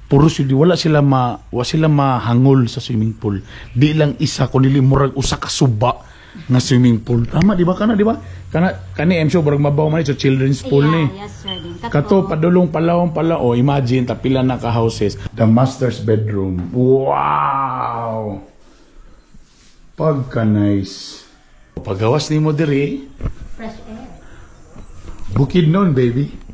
Puro sila wa sila mahangol sa swimming pool. Di lang isa kundi murag usa ka suba nga swimming pool. Tama di ba kana di ba? Kani I'm sure murag mabaw man sa children's pool ni. Yes sir. Kato padulong palawong palao. Imagine tapila na ka houses. The master's bedroom. Wow. Pagka nice. Pagawas ni mo diri. Fresh air. Bukidnon baby.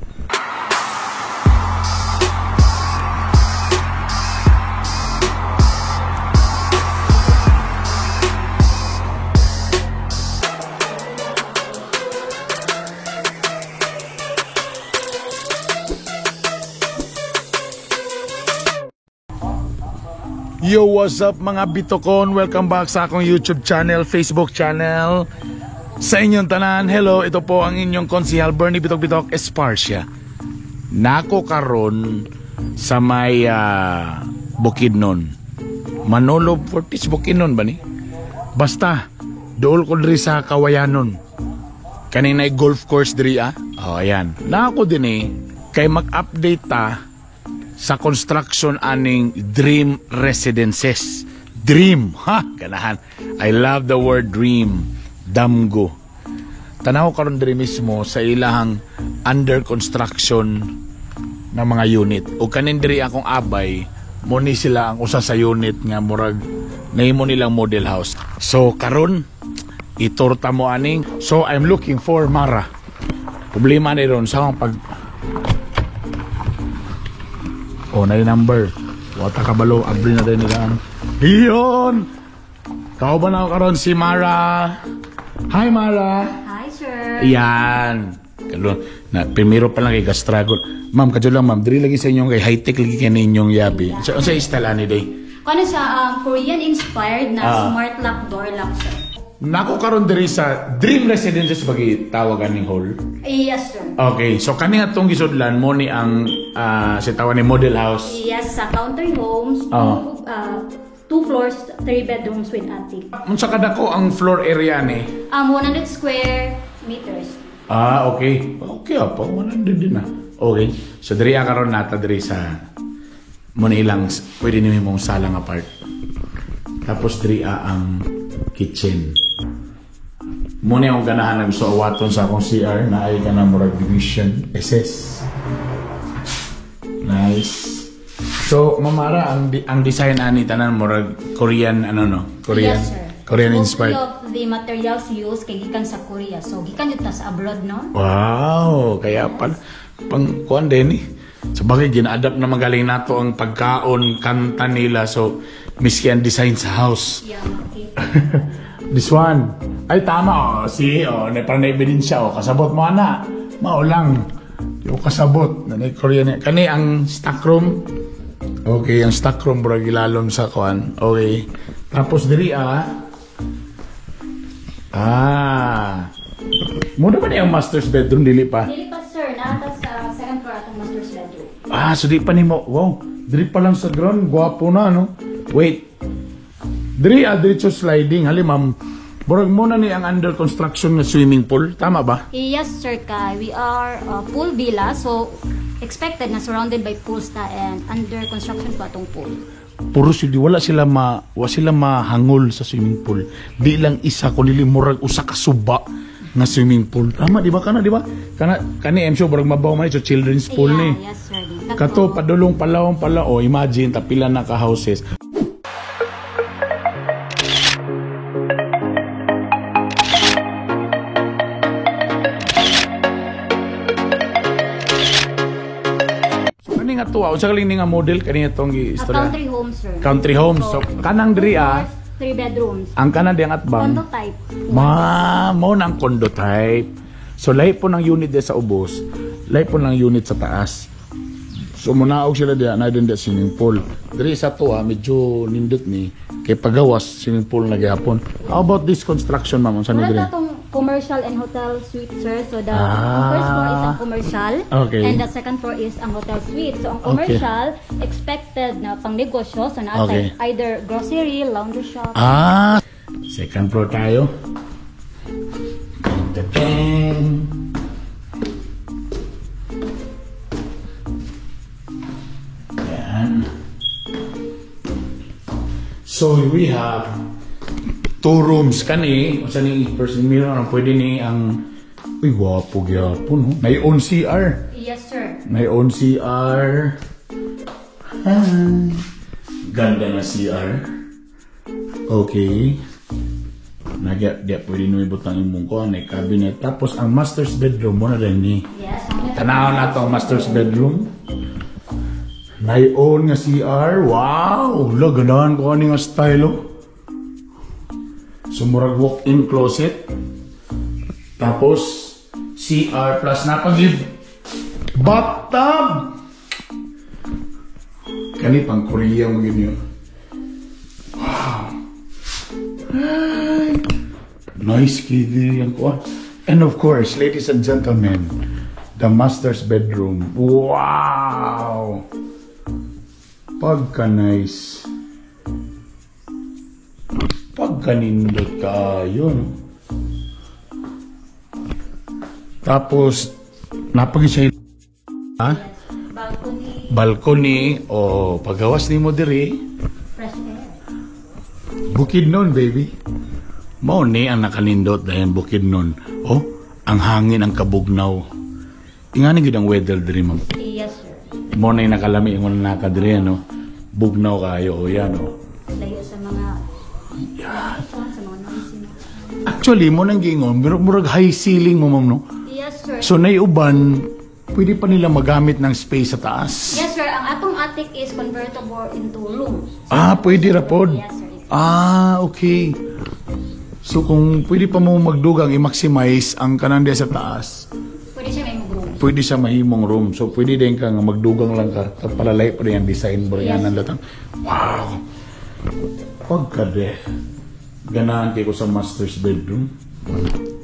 Yo, what's up mga Bitokon? Welcome back sa akong YouTube channel, Facebook channel. Sa inyong tanan, hello, ito po ang inyong konsihal Bernie Bitok Esparcia. Nako karon sa may Bukidnon. Manolo Fortis Bukidnon ba ni? Basta, dool ko diri sa Kawayanon. Kanina golf course diri Oh, ayan. Nako din kay mag-update ta sa construction aning dream residences. Dream, ha? Ganahan. I love the word dream. Damgo. Tanaw karon diri mismo sa ilahang under construction na mga unit. O kanin diri akong abay, mo ni sila ang usa sa unit nga murag nahimo nilang model house. So karon iturta mo aning. So I'm looking for Mara. Problema ni ron sa akong pag na yung number. Wata kabalo, abri na din nila. Iyon! Kao ba na ako karon si Mara? Hi Mara! Hi sir! Yan! Primero pa lang kay Gastragon. Ma'am, kadyo lang ma'am. Diri lagi sa inyong kay high-tech lagi kayo ninyong yabi. Sa style ani day? Kano siya, Korean inspired na smart lock door lock sir. Nako karon diri sa Dream Residences bagi tawagan ning hall. Yes sir. Okay, so kani atong gisudlan mo ni ang si tawag ni model house. Yes, sa country homes, 2 floors, 3 bedrooms with attic. Unsa kadako ang floor area ni? 100 square meters. Okay. Okay pa, 100 din na. Okay. So diri karon nata diri sa mo ni ilang pwede nimo mong salang apart. Tapos diri ang kitchen. Muna yung ganahan na gusto awaton sa akong CR na ay ka na murag division SS. Nice. So, Mamara, ang design ani tanan murag Korean Korean. Yes, sir. Korean inspired. Most of the materials used kay gikan sa Korea. So, gikan yun ta sa abroad, no? Wow, kaya pang kuan din Sa bagay gina-adapt na magaling nato ang pagkaon, kanta nila. So, miski ang design sa house. Yeah, okay. This one. Ay, tama, parang na-ebidensya, kasabot mo, ana. Maulang. Yung kasabot. Korean. Kani ang stock room. Okay, ang stock room, bro, gilalom sa kuan. Okay. Tapos, diri, muna ba na yung master's bedroom, dili pa? Dili pa, sir. Nata sa second floor atong master's bedroom. So di pa ni mo. Wow, diri pa lang sa ground. Gwapo na, no? Wait. Diri, diretso sliding. Hali, ma'am. Burag muna ni ang under construction na swimming pool. Tama ba? Yes, sir, Kai. We are pool villa. So, expected na surrounded by pools na and under construction pa itong pool. Puro sila, wa sila mahangol sa swimming pool. Di lang isa, kundi murag usa ka suba na swimming pool. Tama, di ba? Kana, di ba? Kani, I'm sure, burag mabaw man sa children's pool ni. Yes, sir. Kato, padulong palawong palao. Imagine, tapila na ka houses. Tuwa, unsa galing ni nga model kani atong istorya? Country home, sir. Country home. So kanang diri 3 bedrooms. ang kanang di ang atbang. Condo type. Mo nang condo type. So lahi po ng unit di sa ubos, lahi po ng unit sa taas. So munaog sila diya na din swimming pool. Diri sa tuwa medyo nindot ni kay pagawas swimming pool na gyapon. How about this construction, ma'am? Unsa ni diri? Commercial and hotel suite, sir. So the first floor is ang commercial, okay, and the second floor is ang hotel suite. So ang commercial, expected na pang negosyo, so na either grocery, laundry shop. Second floor tayo. Yan. Yan. So we have 2 rooms kani. Usa ni person mirror ang pwede ni ang uy gwapo gyapon no. May own CR. Yes, sir. May own CR. Hi. Ganda na CR. Okay. Nagya pwede nyo ibutang imong ko. May cabinet. Tapos ang master's bedroom mo na rin ni. Yes. Tanaw na to ang master's bedroom. May own nga CR. Wow! Ganahan ko ani nga style oh. Sumurag walk-in closet. Tapos CR plus napagid bathtub. Kani pang Korea mo ganyan. Wow. Ay. Nice kid yan ko. And of course, ladies and gentlemen, the master's bedroom. Wow! Pagka-nice. Pagka-nindot kayo, no? Tapos, napag-isay ha? Balcony. O, paggawas ni mo diri. Fresh air. Bukid nun, baby. Mao ni ang nakanindot dahil bukid nun. Oh, ang hangin, ang kabugnaw. Ingani gid ang weather diri, ma'am. Yes, sir. Mo na yung nakalami yung nakadiri, no? Bugnaw kayo, o yan, o. Layo sa mga... Yan. Sa mga noisy. Actually, mo nang gingon, murag high ceiling mo, ma'am, no? Yes, sir. So, naiuban, pwede pa nila magamit ng space sa taas. Yes, sir. Ang atong attic is convertible into room. Ah, pwede ra pod. Yes, sir. Ah, okay. So, kung pwede pa mo magdugang, i-maximize ang kananda sa taas, Pwede siya may mag-room. pwede sa mahimong room. So, pwede din kang magdugang lang ka. Palalay pa rin ang design mo rin yan ang latang. Wow! Pagkade. Ganahan kayo ko sa master's bedroom.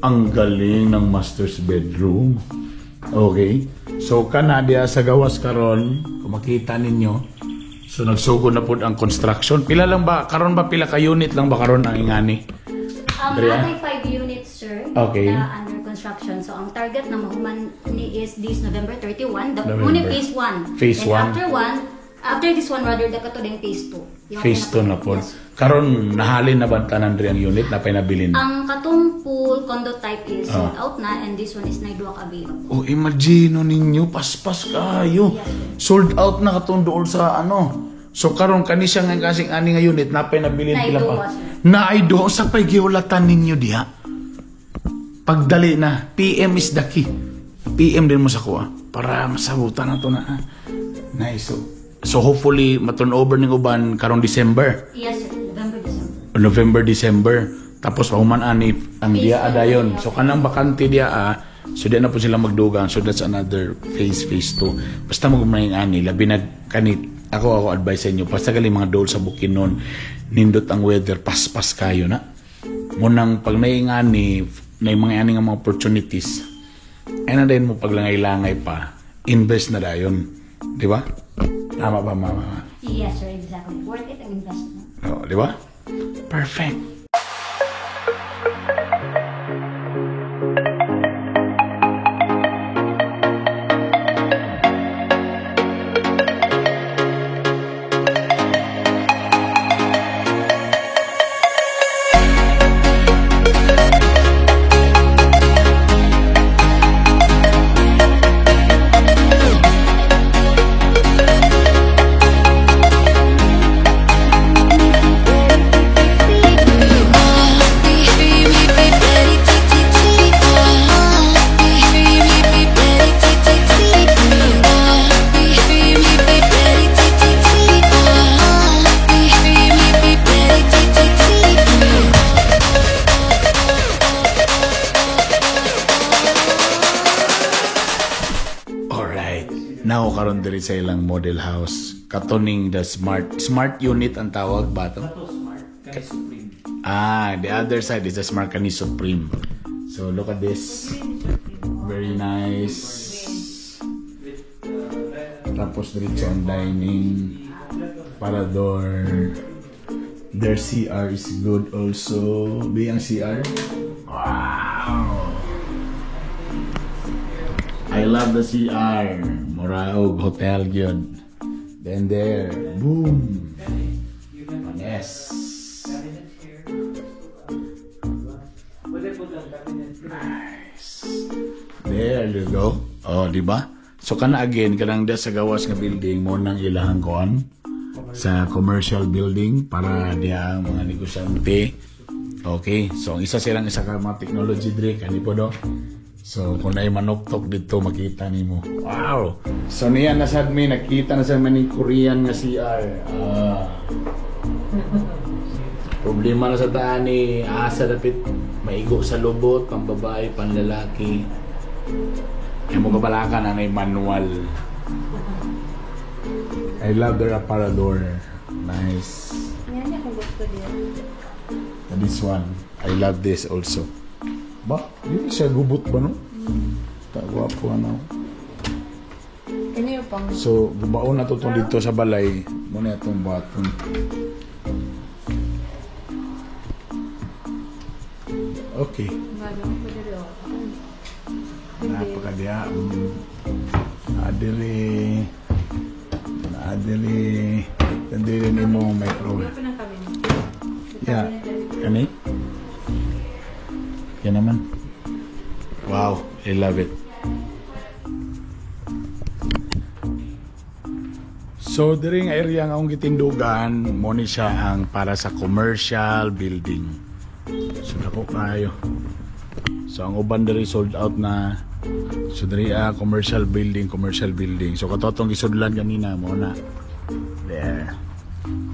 Ang galing ng master's bedroom. Okay? So, kanadya sa gawas karon, kung makita ninyo, so nagsugod na po ang construction. Pila lang ba? Karon ba pila ka unit lang ba karon ang ingani? Drea? Atay 5 units, sir. Okay. Na under construction. So, ang target na mahuman ni is this November 31. The November. muna phase 1. Phase And 1. after this one, rather, the katulong phase 2. Phase 2 na po. Karon nahalin na ba tanan rin ang unit na pinabilin? Ang katong pool condo type is sold out na, and this one is naidua ka available. Oh, imagine ninyo, paspas kayo. Sold out na katong doon sa ano. So karon kani siya nga kasing ani nga unit na pinabilin pila pa. Naido sa pay giulatan ninyo diha. Pagdali na, PM is the key. PM din mo sa kuha para masabutan na to na. Nice. So hopefully maturn over ning uban karong December. Yes, sir. November, December. Tapos pahuman ani ang dia adayon. So kanang bakante dia so di na po sila magdugang. So that's another phase 2. Basta magumay ani labi na kanit. Ako advice sa inyo. Basta gali mga dol sa Bukidnon, nindot ang weather, paspas kayo na. Munang pag naingani, na mga ani nga mga opportunities, ay na din mo paglangay-langay pa, invest na dayon. Di ba? Tama ba, mama? Yes, sir. Exactly. Worth it ang investment. Oh, di ba? Perfect. Now karon diri sa ilang model house. Katuning the smart unit ang tawag ba to? The other side is the Smart Kani Supreme. So look at this. Very nice. Tapos diretso ang dining. Parador. Their CR is good also. Be ang CR. Wow. I love the CR. Moraog Hotel yun. Then there. Boom. Yes. Nice. There you go. Oh, di ba? So kana again kanang da sa gawas nga building mo nang ilahang kuan sa commercial building para diya ang mga negosyante. Okay, so ang isa silang isa ka mga technology dre kani po do. So kung naay manuktok dito makita nimo. Wow. So niya na sad mi nakita na sa maning Korean nga CR. Problema na sa taan ni asa dapit maigo sa lubot pang babae pang lalaki. Yung mga kabalakan ang may manual. I love their aparador. Nice. Yan yung gusto din. And this one, I love this also. Ba, yun siya gubot ba no? Tagwapo ano. Ano yung pang... So, bubaon na to dito sa balay. Muna itong baton. Okay. Napakadya. Adili. Tandili ni mo microwave. Yeah. Kani? Yan naman. Wow. I love it. So, diring area nga akong gitindugan, mo ni siya ang para sa commercial building. So, dako kayo. So, ang uban diri sold out na. So, diri commercial building. So, katotong gisudlan kanina mo na. There.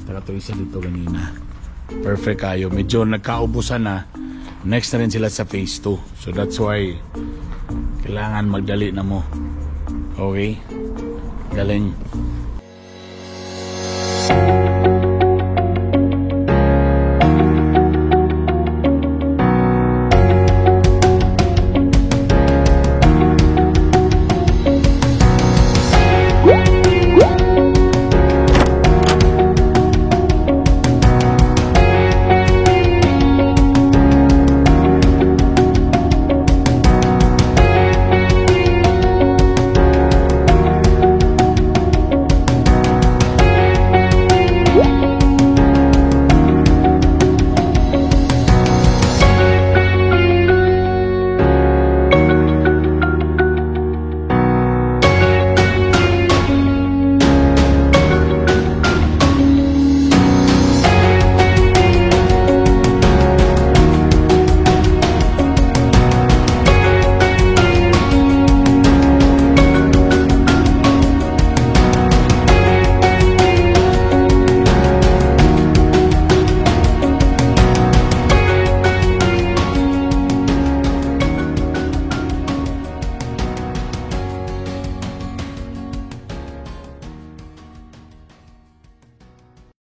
Taka to isa dito kanina. Perfect kayo. Medyo nagkaubusan na. Next na rin sila sa phase 2. So, that's why kailangan magdali na mo. Okay? Galing.